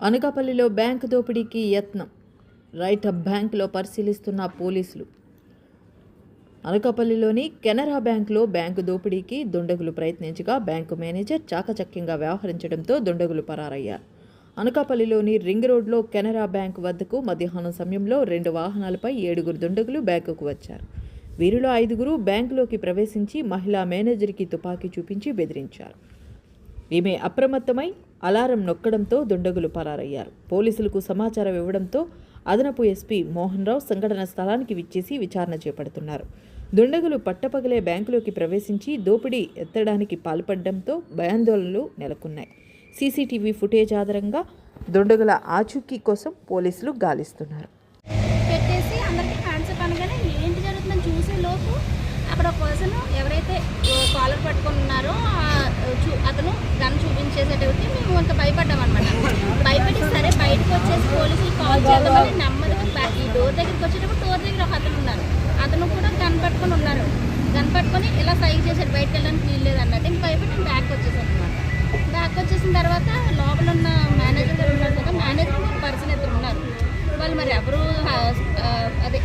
అనకాపల్లిలో బ్యాంకు దోపిడీకి యత్నం. రైట్ అప్ బ్యాంకులో పరిశీలిస్తున్న పోలీసులు. అనకాపల్లిలోని కెనరా బ్యాంకులో బ్యాంకు దోపిడీకి దుండగులు ప్రయత్నించగా బ్యాంకు మేనేజర్ చాకచక్యంగా వ్యవహరించడంతో దుండగులు పరారయ్యారు. అనకాపల్లిలోని రింగ్ రోడ్లో కెనరా బ్యాంకు వద్దకు మధ్యాహ్నం సమయంలో 2 వాహనాలపై 7 దుండగులు బ్యాంకుకు వచ్చారు. వీరిలో 5 బ్యాంకులోకి ప్రవేశించి మహిళా మేనేజర్కి తుపాకీ చూపించి బెదిరించారు. ఈమె అప్రమత్తమై అలారం నొక్కడంతో దుండగులు పరారయ్యారు. పోలీసులకు సమాచారం ఇవ్వడంతో అదనపు ఎస్పీ మోహన్ రావు సంఘటన స్థలానికి విచ్చేసి విచారణ చేపడుతున్నారు. దుండగులు పట్టపగలే బ్యాంకులోకి ప్రవేశించి దోపిడీ ఎత్తడానికి పాల్పడడంతో భయాందోళనలు నెలకొన్నాయి. సీసీటీవీ ఫుటేజ్ ఆధారంగా దుండగుల ఆచూకీ కోసం పోలీసులు గాలిస్తున్నారు. పెట్టేసి అందరికీ హ్యాండ్సప్ అనగానే ఏంటి జరుగుతుందని చూసే లోపు అక్కడ ఒక పర్సన్ ఎవరైతే కాలర్ పట్టుకొని ఉన్నారో అతను గన్ చూపించేసేటప్పుడు మేము ఇంకా భయపడ్డాం అనమాట. భయపడి సరే బయటకు వచ్చేసి పోలీసులు కాల్ చేద్దామని నెమ్మదిగా ఈ డోర్ దగ్గరికి వచ్చేటప్పుడు డోర్ దగ్గర ఒక అతను ఉన్నారు. అతను కూడా గన్ పట్టుకొని ఉన్నారు. గన్ పట్టుకొని ఇలా సైజ్ చేశాడు, బయటకు వెళ్ళడానికి వీల్లేదు అన్నట్టు. ఇంక భయపడి నేను బ్యాక్ వచ్చేసాను అనమాట. బ్యాక్ వచ్చేసిన తర్వాత లోపల ఉన్న మేనేజర్ గారు ఉన్నారు కదా, మేనేజర్ ఒక పర్సన్ ఇద్దరు ఉన్నారు. వాళ్ళు మరి ఎవరు అదే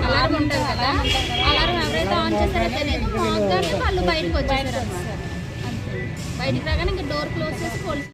అలారం ఉంటారు కదా, అలారం ఎవరైతే ఆన్ చేశారో తెలియదు. మామూలుగా వాళ్ళు బయటకు వచ్చేసారు అనమాట. అంతే, బయటకు రాగానే ఇంకా డోర్ క్లోజ్ చేసి పోలీసు